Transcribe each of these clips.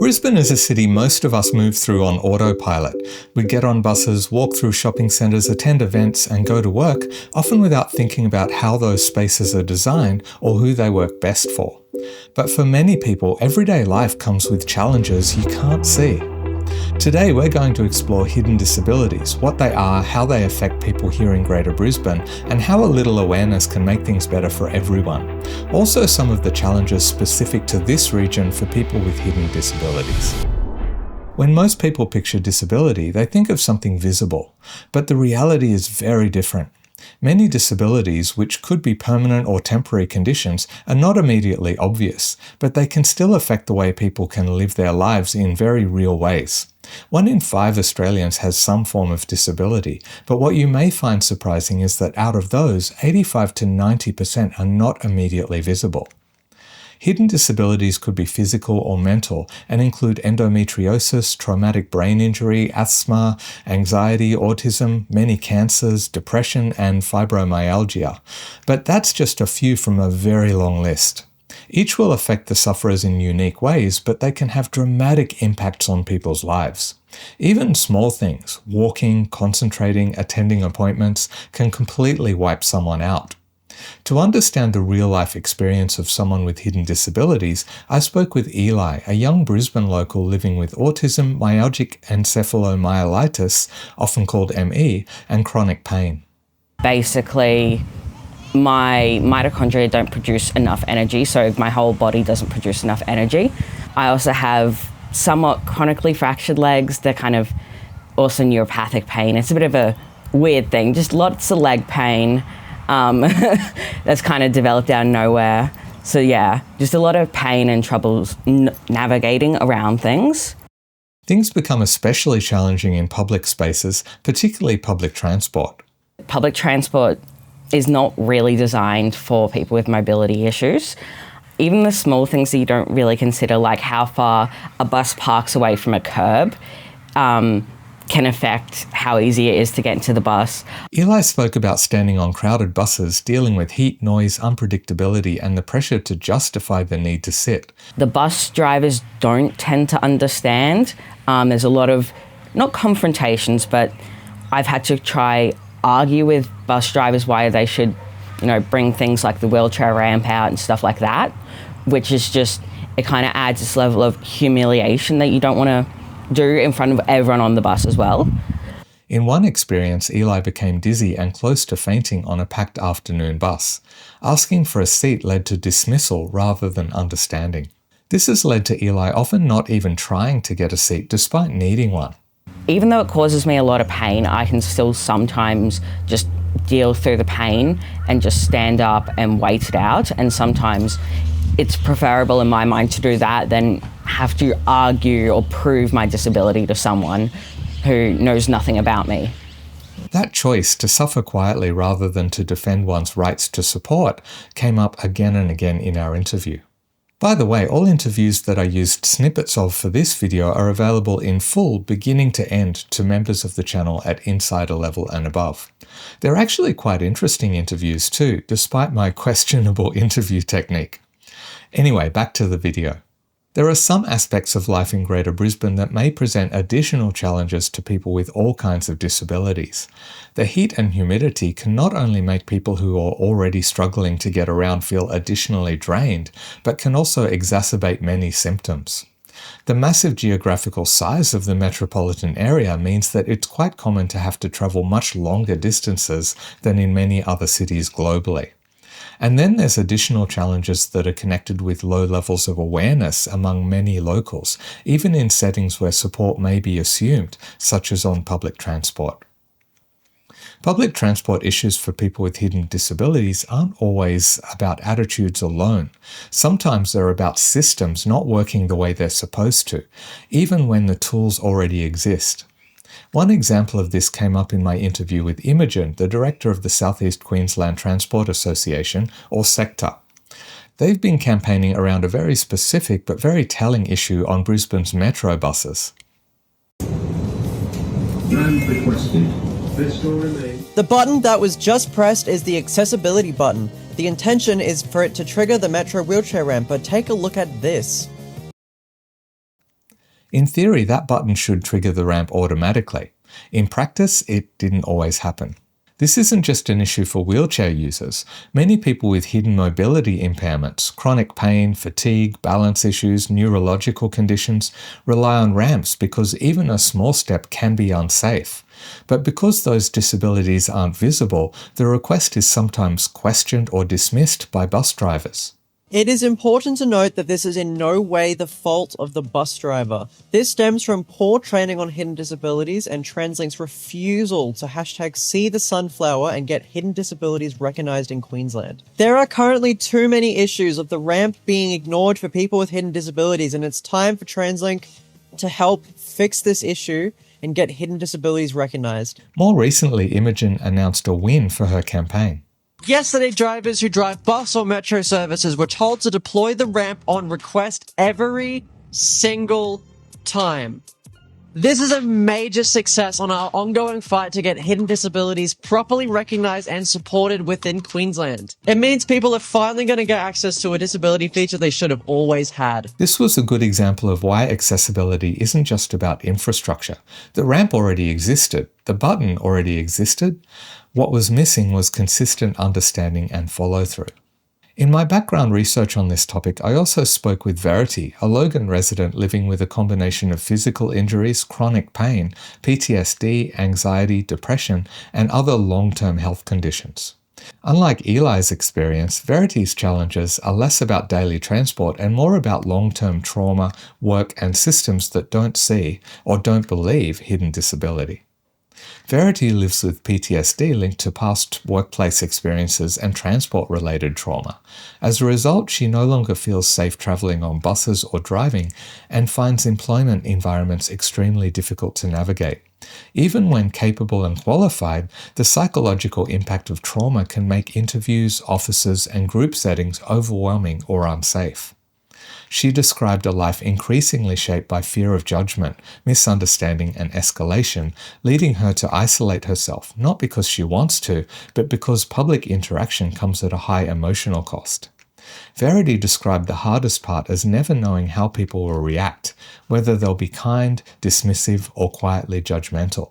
Brisbane is a city most of us move through on autopilot. We get on buses, walk through shopping centres, attend events and go to work, often without thinking about how those spaces are designed or who they work best for. But for many people, everyday life comes with challenges you can't see. Today we're going to explore hidden disabilities, what they are, how they affect people here in Greater Brisbane, and how a little awareness can make things better for everyone. Also some of the challenges specific to this region for people with hidden disabilities. When most people picture disability, they think of something visible, but the reality is very different. Many disabilities, which could be permanent or temporary conditions, are not immediately obvious, but they can still affect the way people can live their lives in very real ways. 1 in 5 Australians has some form of disability, but what you may find surprising is that out of those, 85 to 90% are not immediately visible. Hidden disabilities could be physical or mental and include endometriosis, traumatic brain injury, asthma, anxiety, autism, many cancers, depression, and fibromyalgia. But that's just a few from a very long list. Each will affect the sufferers in unique ways, but they can have dramatic impacts on people's lives. Even small things, walking, concentrating, attending appointments, can completely wipe someone out. To understand the real-life experience of someone with hidden disabilities, I spoke with Eli, a young Brisbane local living with autism, myalgic encephalomyelitis, often called ME, and chronic pain. Basically, my mitochondria don't produce enough energy, so my whole body doesn't produce enough energy. I also have somewhat chronically fractured legs. They're kind of also neuropathic pain. It's a bit of a weird thing, just lots of leg pain. That's kind of developed out of nowhere. So yeah, just a lot of pain and troubles navigating around things. Things become especially challenging in public spaces, particularly public transport. Public transport is not really designed for people with mobility issues. Even the small things that you don't really consider, like how far a bus parks away from a curb, can affect how easy it is to get into the bus. Eli spoke about standing on crowded buses, dealing with heat, noise, unpredictability, and the pressure to justify the need to sit. The bus drivers don't tend to understand. There's a lot of, not confrontations, but I've had to try argue with bus drivers why they should, bring things like the wheelchair ramp out and stuff like that, which is just, it kind of adds this level of humiliation that you don't want to do in front of everyone on the bus as well. In one experience, Eli became dizzy and close to fainting on a packed afternoon bus. Asking for a seat led to dismissal rather than understanding. This has led to Eli often not even trying to get a seat despite needing one. Even though it causes me a lot of pain, I can still sometimes just deal through the pain and just stand up and wait it out. And sometimes it's preferable in my mind to do that than have to argue or prove my disability to someone who knows nothing about me. That choice to suffer quietly rather than to defend one's rights to support came up again and again in our interview. By the way, all interviews that I used snippets of for this video are available in full, beginning to end, to members of the channel at insider level and above. They're actually quite interesting interviews too, despite my questionable interview technique. Anyway, back to the video. There are some aspects of life in Greater Brisbane that may present additional challenges to people with all kinds of disabilities. The heat and humidity can not only make people who are already struggling to get around feel additionally drained, but can also exacerbate many symptoms. The massive geographical size of the metropolitan area means that it's quite common to have to travel much longer distances than in many other cities globally. And then there's additional challenges that are connected with low levels of awareness among many locals, even in settings where support may be assumed, such as on public transport. Public transport issues for people with hidden disabilities aren't always about attitudes alone. Sometimes they're about systems not working the way they're supposed to, even when the tools already exist. One example of this came up in my interview with Imogen, the director of the South East Queensland Transport Association, or SEQTA. They've been campaigning around a very specific but very telling issue on Brisbane's metro buses. The button that was just pressed is the accessibility button. The intention is for it to trigger the metro wheelchair ramp, but take a look at this. In theory, that button should trigger the ramp automatically. In practice, it didn't always happen. This isn't just an issue for wheelchair users. Many people with hidden mobility impairments, chronic pain, fatigue, balance issues, neurological conditions rely on ramps because even a small step can be unsafe. But because those disabilities aren't visible, the request is sometimes questioned or dismissed by bus drivers. It is important to note that this is in no way the fault of the bus driver. This stems from poor training on hidden disabilities and TransLink's refusal to #see the sunflower and get hidden disabilities recognised in Queensland. There are currently too many issues of the ramp being ignored for people with hidden disabilities, and it's time for TransLink to help fix this issue and get hidden disabilities recognised. More recently, Imogen announced a win for her campaign. Yesterday, drivers who drive bus or metro services were told to deploy the ramp on request every single time. This is a major success on our ongoing fight to get hidden disabilities properly recognised and supported within Queensland. It means people are finally going to get access to a disability feature they should have always had. This was a good example of why accessibility isn't just about infrastructure. The ramp already existed. The button already existed. What was missing was consistent understanding and follow-through. In my background research on this topic, I also spoke with Verity, a Logan resident living with a combination of physical injuries, chronic pain, PTSD, anxiety, depression, and other long-term health conditions. Unlike Eli's experience, Verity's challenges are less about daily transport and more about long-term trauma, work, and systems that don't see or don't believe hidden disability. Verity lives with PTSD linked to past workplace experiences and transport-related trauma. As a result, she no longer feels safe travelling on buses or driving and finds employment environments extremely difficult to navigate. Even when capable and qualified, the psychological impact of trauma can make interviews, offices, and group settings overwhelming or unsafe. She described a life increasingly shaped by fear of judgment, misunderstanding, and escalation, leading her to isolate herself, not because she wants to, but because public interaction comes at a high emotional cost. Verity described the hardest part as never knowing how people will react, whether they'll be kind, dismissive, or quietly judgmental.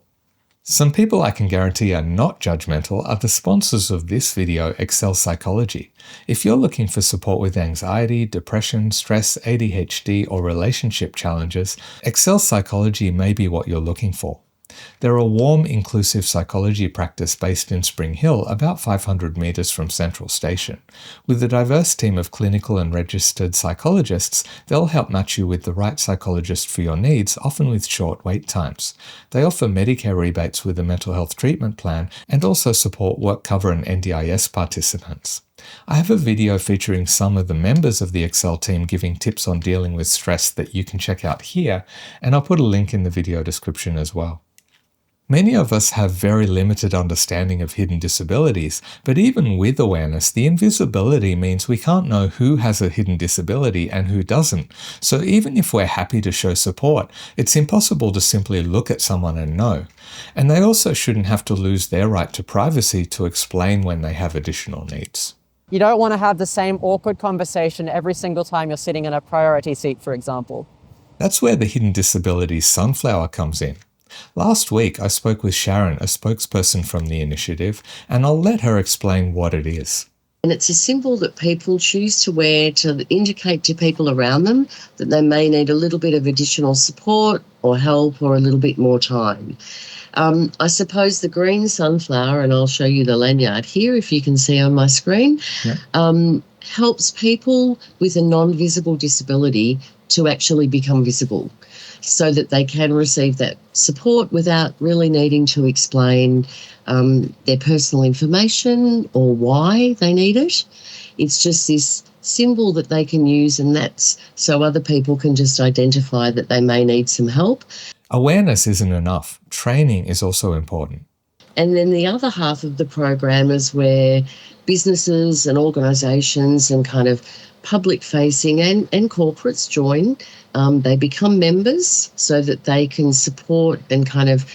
Some people I can guarantee are not judgmental are the sponsors of this video, Excel Psychology. If you're looking for support with anxiety, depression, stress, ADHD, or relationship challenges, Excel Psychology may be what you're looking for. They're a warm, inclusive psychology practice based in Spring Hill, about 500 metres from Central Station. With a diverse team of clinical and registered psychologists, they'll help match you with the right psychologist for your needs, often with short wait times. They offer Medicare rebates with a mental health treatment plan and also support WorkCover and NDIS participants. I have a video featuring some of the members of the Excel team giving tips on dealing with stress that you can check out here, and I'll put a link in the video description as well. Many of us have very limited understanding of hidden disabilities, but even with awareness, the invisibility means we can't know who has a hidden disability and who doesn't. So even if we're happy to show support, it's impossible to simply look at someone and know. And they also shouldn't have to lose their right to privacy to explain when they have additional needs. You don't want to have the same awkward conversation every single time you're sitting in a priority seat, for example. That's where the hidden disabilities sunflower comes in. Last week, I spoke with Sharon, a spokesperson from the initiative, and I'll let her explain what it is. And it's a symbol that people choose to wear to indicate to people around them that they may need a little bit of additional support or help or a little bit more time. I suppose the green sunflower, and I'll show you the lanyard here if you can see on my screen, helps people with a non-visible disability to actually become visible so that they can receive that support without really needing to explain their personal information or why they need it. It's just this symbol that they can use, and that's so other people can just identify that they may need some help. Awareness isn't enough. Training is also important. And then the other half of the program is where businesses and organisations and kind of public-facing and corporates join. They become members so that they can support and kind of,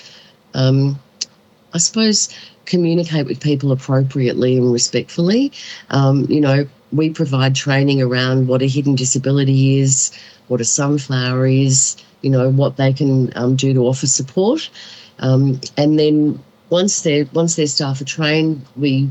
I suppose, communicate with people appropriately and respectfully. We provide training around what a hidden disability is, what a sunflower is, what they can do to offer support. And then once their staff are trained, we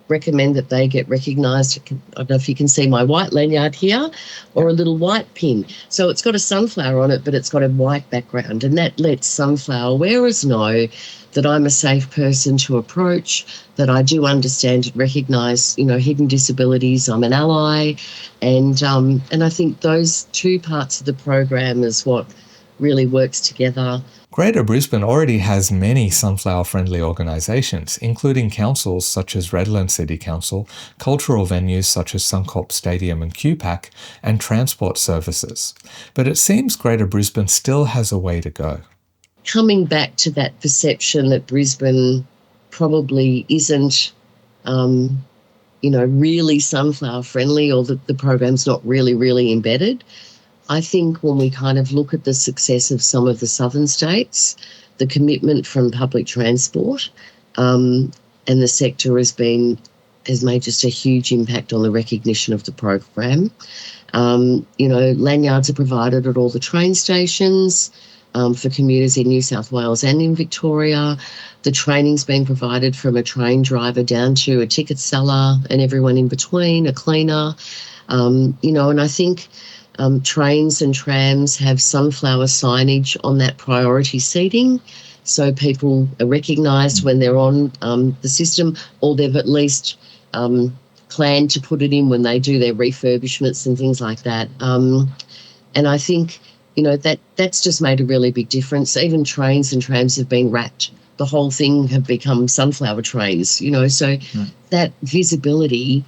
recommend that they get recognised. I don't know if you can see my white lanyard here, or a little white pin. So it's got a sunflower on it, but it's got a white background, and that lets sunflower wearers know that I'm a safe person to approach, that I do understand and recognise, hidden disabilities. I'm an ally, and I think those two parts of the program is what really works together. Greater Brisbane already has many sunflower-friendly organisations, including councils such as Redland City Council, cultural venues such as Suncorp Stadium and QPAC, and transport services. But it seems Greater Brisbane still has a way to go. Coming back to that perception that Brisbane probably isn't, really sunflower-friendly, or that the program's not really embedded, I think when we kind of look at the success of some of the southern states, the commitment from public transport and the sector has made just a huge impact on the recognition of the program. Lanyards are provided at all the train stations for commuters in New South Wales and in Victoria. The training's been provided from a train driver down to a ticket seller and everyone in between, a cleaner, and I think trains and trams have sunflower signage on that priority seating, so people are recognised when they're on the system, or they've at least planned to put it in when they do their refurbishments and things like that. And I think, that's just made a really big difference. Even trains and trams have been wrapped. The whole thing have become sunflower trains, so that visibility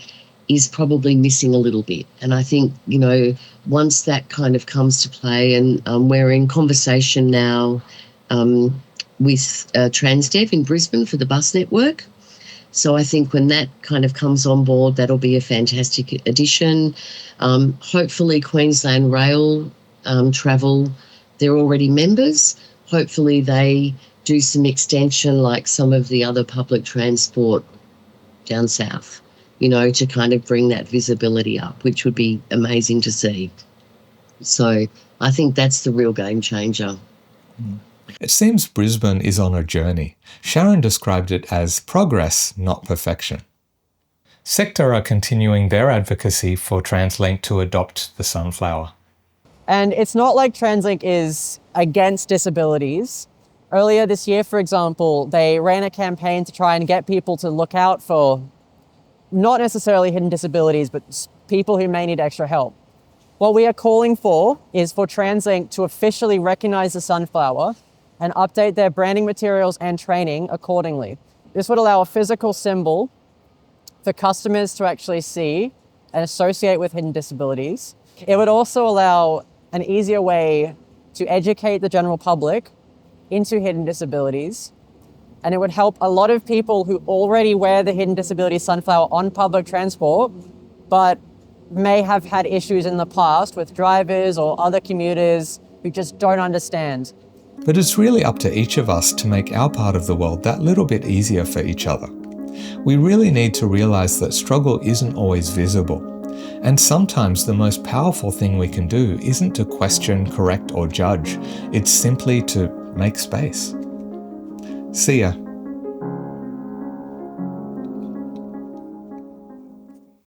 is probably missing a little bit. And I think, once that kind of comes to play, and we're in conversation now with Transdev in Brisbane for the bus network. So I think when that kind of comes on board, that'll be a fantastic addition. Hopefully Queensland Rail Travel, they're already members. Hopefully they do some extension like some of the other public transport down south, to kind of bring that visibility up, which would be amazing to see. So I think that's the real game changer. It seems Brisbane is on a journey. Sharon described it as progress, not perfection. SEQTA are continuing their advocacy for TransLink to adopt the sunflower. And it's not like TransLink is against disabilities. Earlier this year, for example, they ran a campaign to try and get people to look out for not necessarily hidden disabilities, but people who may need extra help. What we are calling for is for TransLink to officially recognise the sunflower and update their branding materials and training accordingly. This would allow a physical symbol for customers to actually see and associate with hidden disabilities. It would also allow an easier way to educate the general public into hidden disabilities, and it would help a lot of people who already wear the hidden disability sunflower on public transport, but may have had issues in the past with drivers or other commuters who just don't understand. But it's really up to each of us to make our part of the world that little bit easier for each other. We really need to realise that struggle isn't always visible. And sometimes the most powerful thing we can do isn't to question, correct, or judge. It's simply to make space. See ya.